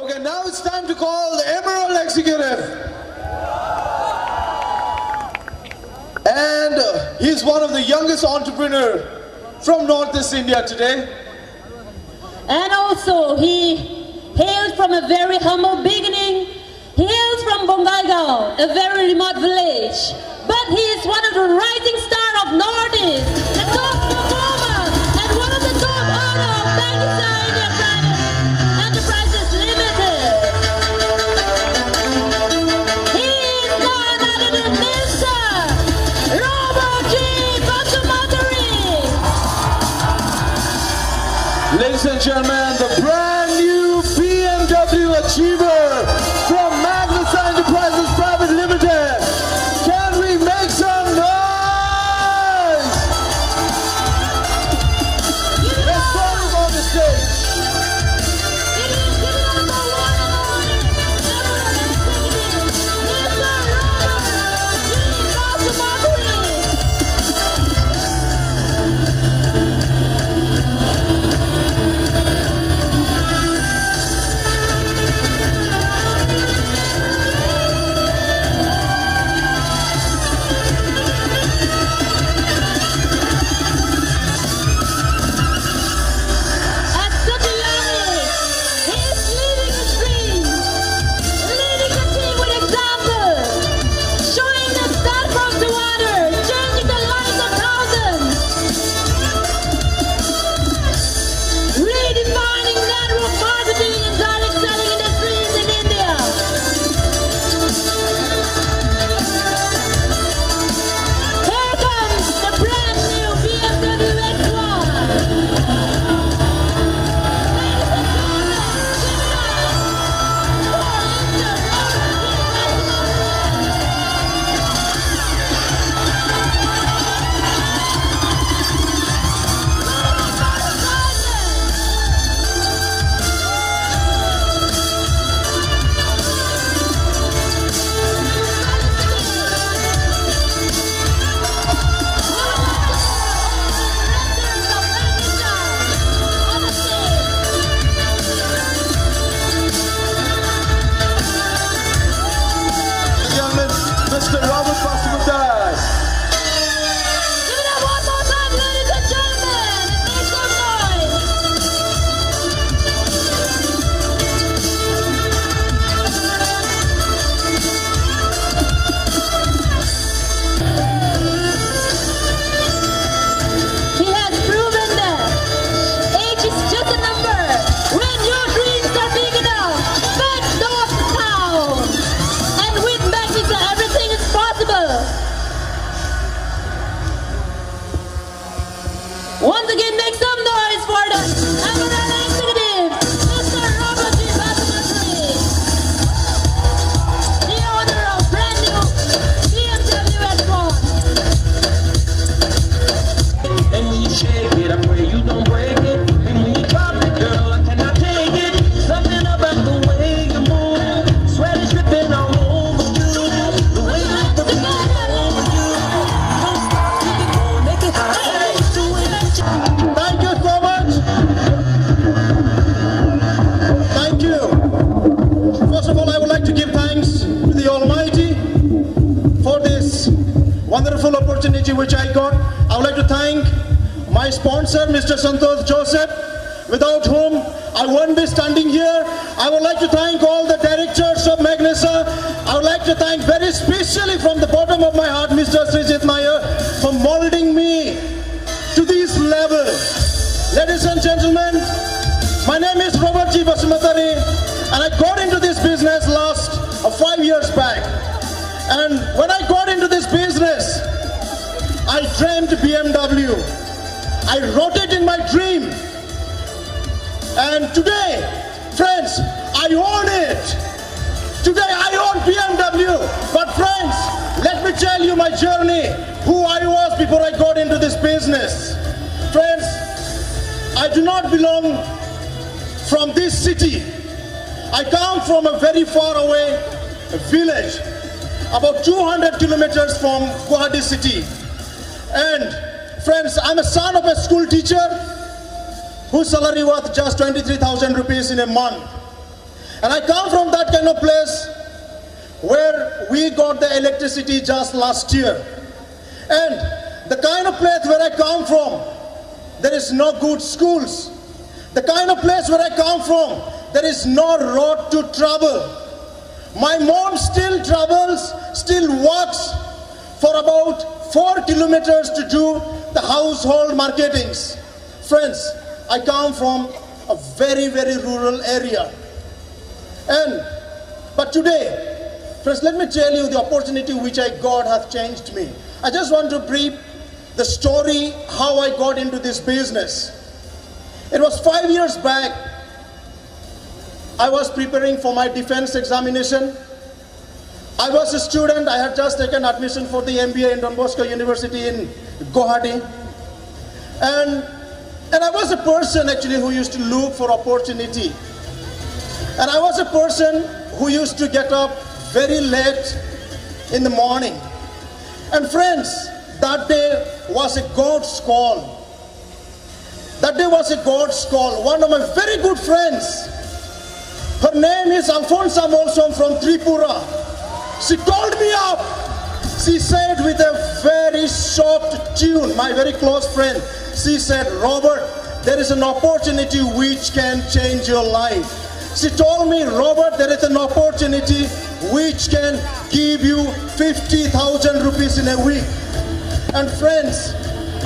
Okay, now it's time to call the Emerald Executive. And he's one of the youngest entrepreneurs from Northeast India today. And also, he hails from a very humble beginning. He hails from Bongaigaon, a very remote village. But he is one of the rising stars of Northeast, the top performer, and one of the top owners of Pakistan India Private Enterprises Limited. He is none other than Mr. Robert Basumatary. Ladies and gentlemen, the brand new BMW Achiever from Pakistan Enterprises Private Limited. Can we make some noise? Let's call him on the stage. Mr. Robert Basumatary. Give it up one more time, ladies and gentlemen. Make some noise. He has proven that age is just a number. When your dreams are big enough, back north town. And with Mexico, everything is possible. Once again, make some noise for the Emerald Executive, Mr. Robert Basumatary, the owner of brand new BMW X1. And when you shake it, I pray you don't break it. And when you drop it, girl, I cannot take it. Something about the way you move, sweat is dripping all over you. The way you put the body over you. Don't stop, keep it going, make it hot. Do it. Thank you so much. Thank you. First of all, I would like to give thanks to the Almighty for this wonderful opportunity which I got. I would like to thank my sponsor, Mr. Santosh Joseph, without whom I won't be standing here. I would like to thank all the directors of Magnesa. I would like to thank very specially from the bottom of my heart, Mr. Srijit Nair, for molding me to this level. Ladies and gentlemen, my name is Robert Basumatary, and I got into this business last 5 years back. And when I got into this business, I dreamed BMW. I wrote it in my dream. And today, friends, I own it. Today I own BMW. But friends, let me tell you my journey, who I was before I got into this business. Friends, I do not belong from this city. I come from a very far away village, about 200 kilometers from Guwahati city. And friends, I'm a son of a school teacher whose salary was just 23,000 rupees in a month. And I come from that kind of place where we got the electricity just last year. And the kind of place where I come from, there is no good schools. The kind of place where I come from, there is no road to travel. My mom still travels, still walks for about 4 kilometers to do the household marketings. Friends, I come from a very, very rural area. But today, friends, let me tell you the opportunity which I got has changed me. I just want to brief the story how I got into this business. It was 5 years back. I was preparing for my defense examination. I was a student. I had just taken admission for the MBA in Don Bosco University in Guwahati. And I was a person actually who used to look for opportunity. And I was a person who used to get up very late in the morning. And friends, that day was a God's call. That day was a God's call. One of my very good friends, her name is Alfonsa Molsom from Tripura. She called me up. She said with a very soft tune, my very close friend, she said, Robert, there is an opportunity which can change your life. She told me, Robert, there is an opportunity which can give you 50,000 rupees in a week. And friends,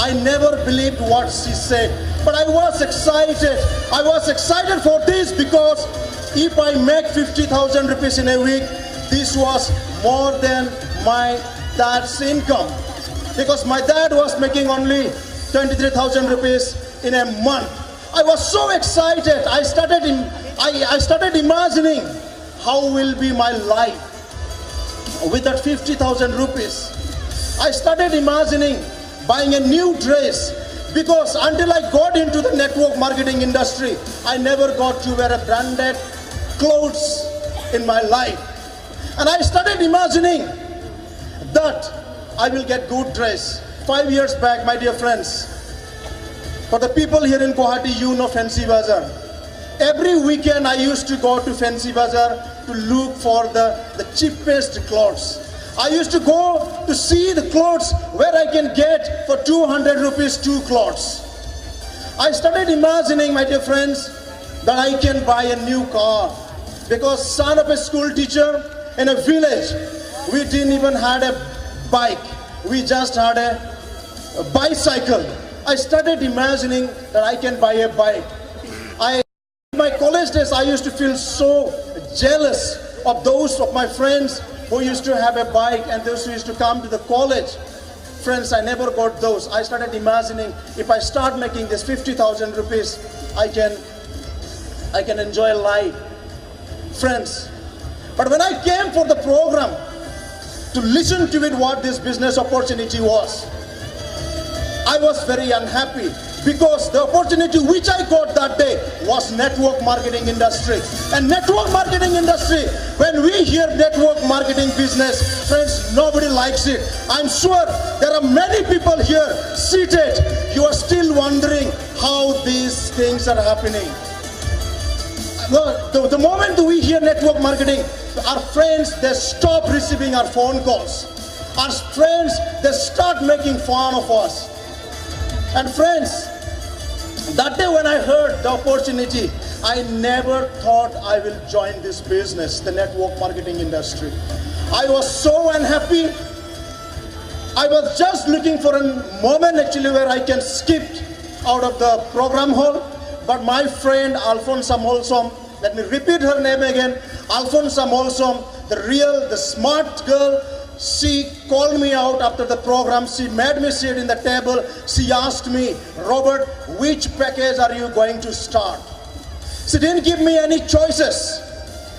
I never believed what she said. But I was excited. I was excited for this because if I make 50,000 rupees in a week, this was more than my dad's income. Because my dad was making only 23,000 rupees in a month. I was so excited. I started imagining how will be my life with that 50,000 rupees. I started imagining buying a new dress. Because until I got into the network marketing industry, I never got to wear a branded clothes in my life. And I started imagining that I will get good dress. 5 years back, my dear friends, for the people here in Guwahati, you know Fancy Bazaar. Every weekend I used to go to Fancy Bazaar to look for the cheapest clothes. I used to go to see the clothes where I can get for 200 rupees 2 clothes. I started imagining, my dear friends, that I can buy a new car. Because son of a school teacher in a village, we didn't even had a bike. We just had a bicycle. I started imagining that I can buy a bike. In my college days, I used to feel so jealous of those of my friends who used to have a bike and those who used to come to the college. Friends, I never got those. I started imagining if I start making this 50,000 rupees, I can enjoy life. Friends, but when I came for the program to listen to it, what this business opportunity was, I was very unhappy because the opportunity which I got that day was network marketing industry. And network marketing industry, when we hear network marketing business, friends, nobody likes it. I'm sure there are many people here seated. You are still wondering how these things are happening. The moment we hear network marketing, our friends, they stop receiving our phone calls. Our friends, they start making fun of us. And friends, that day when I heard the opportunity, I never thought I will join this business, the network marketing industry. I was so unhappy. I was just looking for a moment actually where I can skip out of the program hall. But my friend Alfonsa Molsom, let me repeat her name again, Alfonsa Molsom, the smart girl, she called me out after the program. She made me sit in the table. She asked me, Robert, which package are you going to start? She didn't give me any choices.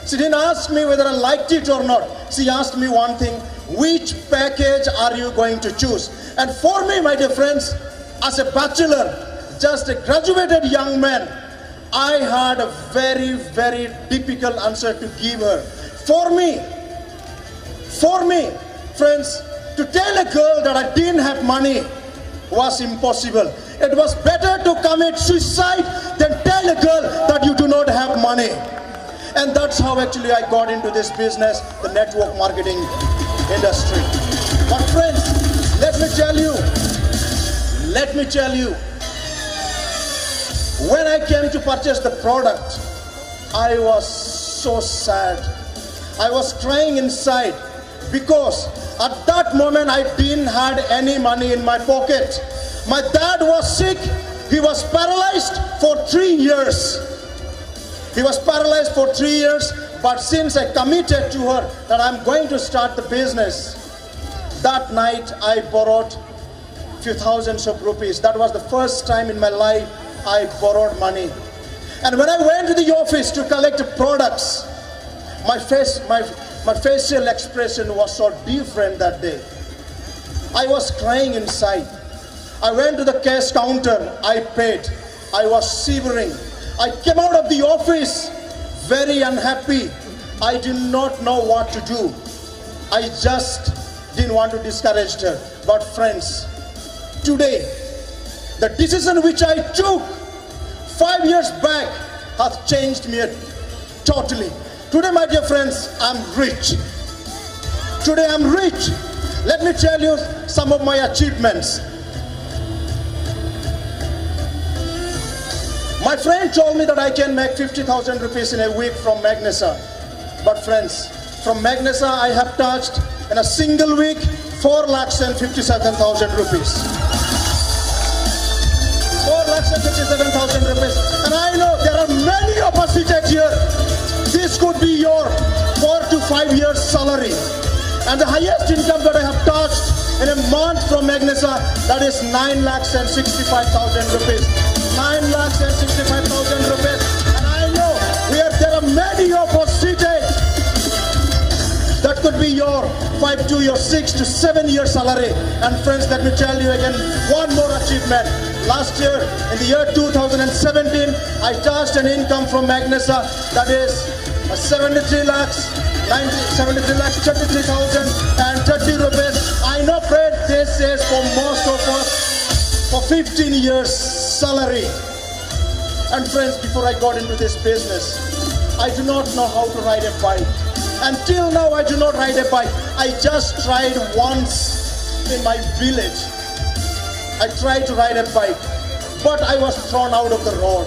She didn't ask me whether I liked it or not. She asked me one thing, which package are you going to choose? And for me, my dear friends, as a bachelor, just a graduated young man, I had a very, very difficult answer to give her. For me, friends, to tell a girl that I didn't have money was impossible. It was better to commit suicide than tell a girl that you do not have money. And that's how actually I got into this business, the network marketing industry. But friends, let me tell you, when I came to purchase the product, I was so sad. I was crying inside because at that moment I didn't have any money in my pocket. My dad was sick. He was paralyzed for 3 years. He was paralyzed for 3 years, but since I committed to her that I'm going to start the business, that night I borrowed few thousands of rupees. That was the first time in my life I borrowed money. And when I went to the office to collect products, my facial expression was so different that day. I was crying inside. I went to the cash counter, I paid. I was shivering. I came out of the office very unhappy. I did not know what to do. I just didn't want to discourage her. But friends, today, the decision which I took 5 years back has changed me totally. Today, my dear friends, I'm rich. Today I'm rich. Let me tell you some of my achievements. My friend told me that I can make 50,000 rupees in a week from Magnesa. But friends, from Magnesa I have touched in a single week 4,57,000 rupees. 4,57,000 rupees. And I know there are many of us seated here. This could be your 4 to 5 years salary. And the highest income that I have touched in a month from Magnesa, that is 9,65,000 rupees. 9,65,000 rupees. And I know there are many of us seated. That could be your 5 to your 6 to 7 year salary. And friends, let me tell you again one more achievement. Last year, in the year 2017, I touched an income from Magnesa that is 73,33,030 rupees. I know, friends, this is for most of us for 15 years salary. And friends, before I got into this business, I do not know how to ride a bike. Until now, I do not ride a bike. I just tried once in my village. I tried to ride a bike, but I was thrown out of the road.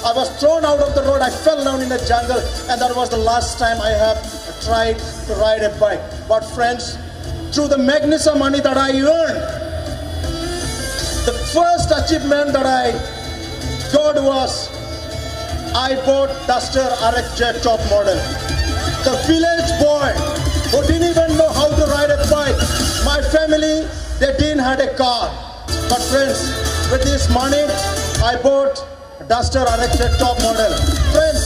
I was thrown out of the road. I fell down in the jungle, and that was the last time I have tried to ride a bike. But friends, through the Magnesa money that I earned, the first achievement that I got was I bought Duster RXJ top model. The village boy who didn't even know how to ride a bike. My family, they didn't have a car. But friends, with this money, I bought Duster RXJ top model. Friends,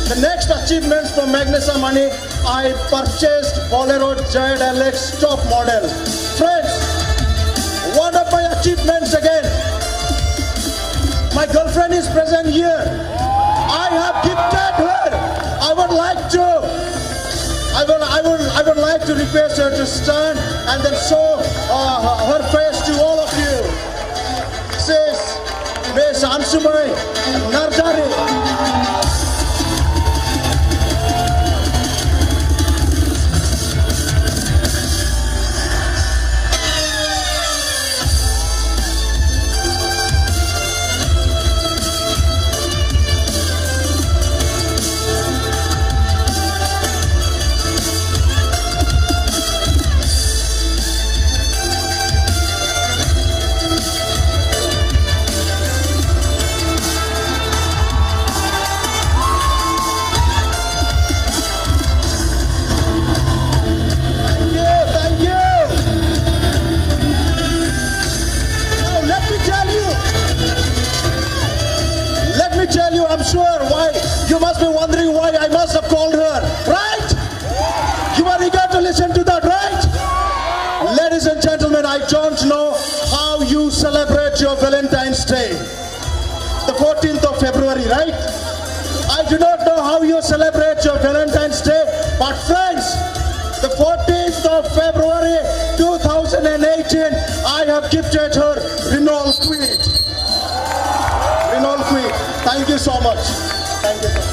the next achievements from Magnesa money, I purchased Bolero Giant LX top model. Friends, one of my achievements again, my girlfriend is present here. I have gifted her. I would like to request her to stand and then show her face to all of you. Says Miss Ansumai Nardari. I'm sure why you must be wondering why I must have called her, right? You are eager to listen to that, right? Ladies and gentlemen, I don't know how you celebrate your Valentine's Day, the 14th of February, right? I do not know how you celebrate your Valentine's Day, but friends, the 14th of February 2018, I have gifted her Renault Kwid. Renault Kwid. Thank you so much. Thank you so much.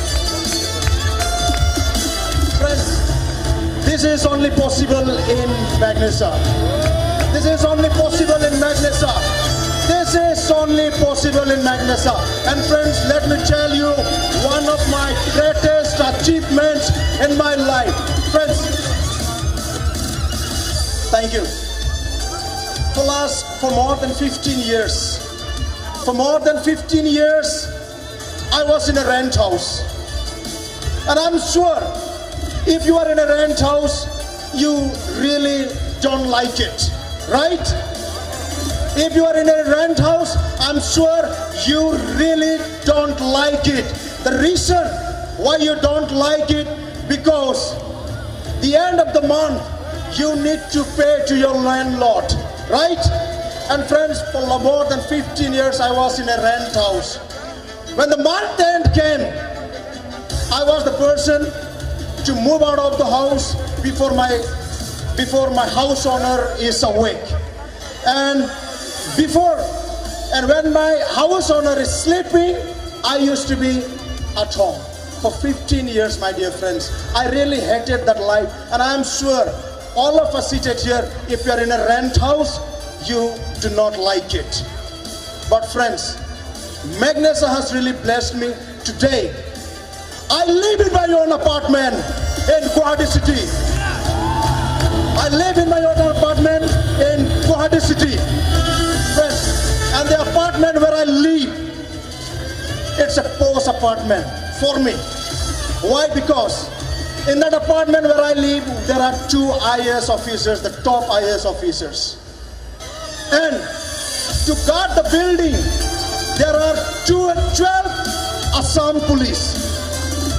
is only possible in Magnesa. This is only possible in Magnesa. This is only possible in Magnesa. And friends, let me tell you one of my greatest achievements in my life. Friends, thank you. For more than 15 years, I was in a rent house. And I'm sure if you are in a rent house, you really don't like it, right? If you are in a rent house, I'm sure you really don't like it. The reason why you don't like it, because the end of the month, you need to pay to your landlord, right? And friends, for more than 15 years, I was in a rent house. When the month end came, I was the person to move out of the house before my house owner is awake. And when my house owner is sleeping, I used to be at home. For 15 years, my dear friends, I really hated that life. And I am sure all of us seated here, if you are in a rent house, you do not like it. But friends, Magnesa has really blessed me today. I live in my own apartment in Guwahati city. I live in my own apartment in Guwahati city. Friends, and the apartment where I live, it's a posh apartment for me. Why? Because in that apartment where I live, there are 2 IAS officers, the top IAS officers. And to guard the building, there are 12 Assam police.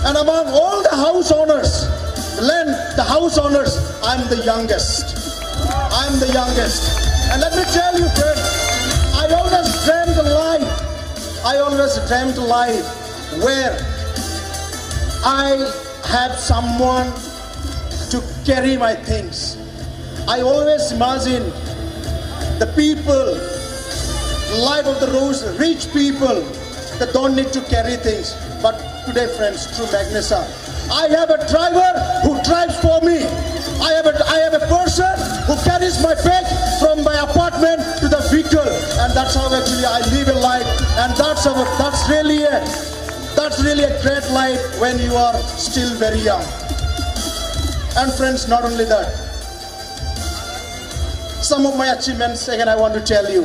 And among all the house owners, I'm the youngest. I'm the youngest. And let me tell you, friends, I always dreamt a life where I have someone to carry my things. I always imagine the people, life of the rich people that don't need to carry things. But today, friends, through Magnesa, I have a driver who drives for me. I have a person who carries my bag from my apartment to the vehicle, and that's how actually I live a life. And that's really a great life when you are still very young. And friends, not only that, some of my achievements again I want to tell you.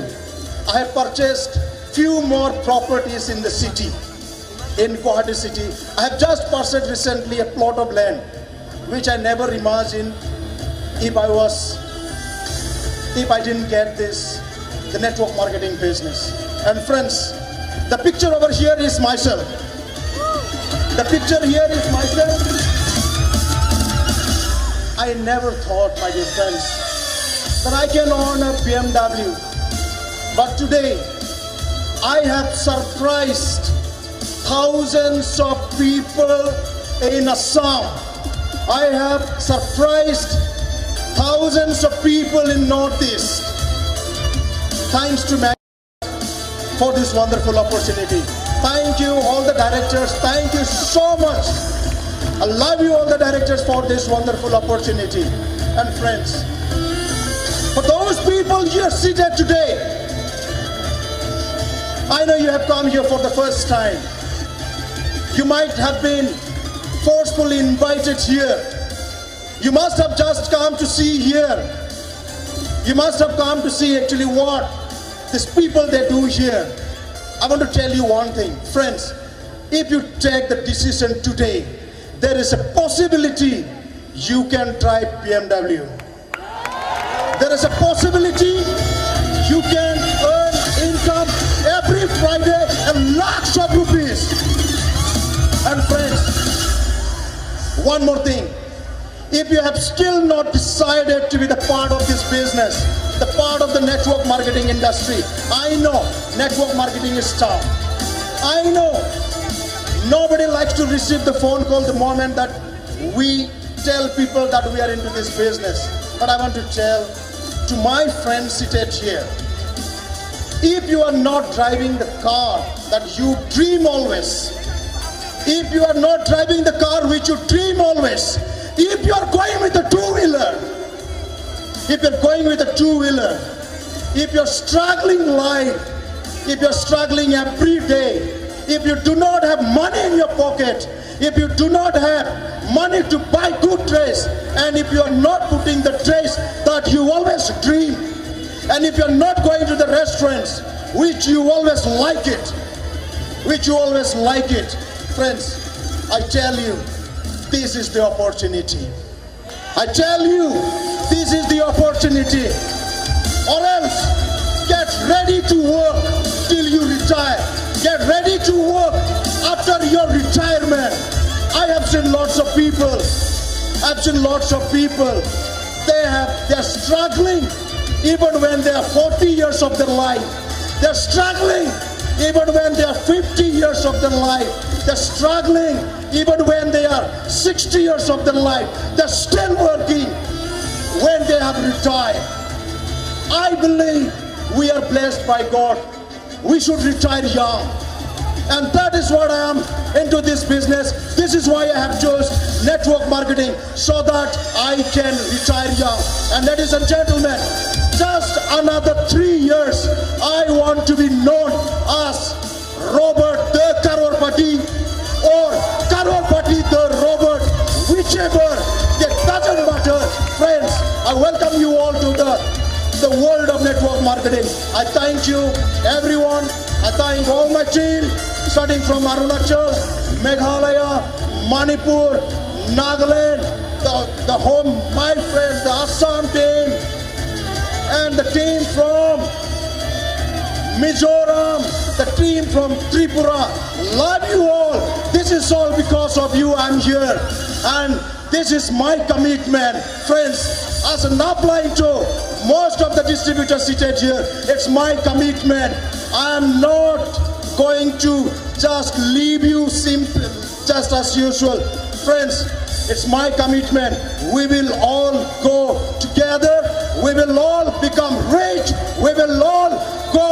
I have purchased few more properties in the city, in Guwahati city. I have just purchased recently a plot of land, which I never imagined if I didn't get the network marketing business. And friends, the picture over here is myself. The picture here is myself. I never thought, my dear friends, that I can own a BMW. But today, I have surprised thousands of people in Assam. I have surprised thousands of people in Northeast. Thanks to Magnesa for this wonderful opportunity. Thank you, all the directors. Thank you so much. I love you, all the directors, for this wonderful opportunity. And friends, for those people here seated today, I know you have come here for the first time. You might have been forcefully invited here. You must have just come to see here. You must have come to see actually what these people they do here. I want to tell you one thing, friends. If you take the decision today, there is a possibility you can drive BMW. There is a possibility you can earn income every Friday and lakhs of rupees. And friends, one more thing. If you have still not decided to be the part of this business, the part of the network marketing industry, I know network marketing is tough. I know nobody likes to receive the phone call the moment that we tell people that we are into this business. But I want to tell to my friends seated here, if you are not driving the car that you dream always, if you are not driving the car which you dream always, if you're going with a two-wheeler, if you're struggling life, if you're struggling every day, if you do not have money in your pocket, if you do not have money to buy good dress, and if you are not putting the dress that you always dream, and if you're not going to the restaurants which you always like it, friends, I tell you, this is the opportunity. I tell you, this is the opportunity. Or else, get ready to work till you retire. Get ready to work after your retirement. I have seen lots of people. They're struggling even when they are 40 years of their life. They're struggling even when they are 50 years of their life. They're struggling even when they are 60 years of their life. They're still working when they have retired. I believe we are blessed by God. We should retire young. And that is what I am into this business. This is why I have chosen network marketing, so that I can retire young. And ladies and gentlemen, just another 3 years, I want to be known as Robert the Crorepati or Crorepati the Robert, whichever, it doesn't matter. Friends, I welcome you all to the world of network marketing. I thank you, everyone. I thank all my team, starting from Arunachal, Meghalaya, Manipur, Nagaland, the home, my friends, the Assam team, and the team from Mizoram, the team from Tripura. Love you all. This is all because of you I'm here. And this is my commitment. Friends, as an upline to most of the distributors seated here, it's my commitment. I am not going to just leave you simple, just as usual. Friends, it's my commitment. We will all go together. We will all become rich. We will all go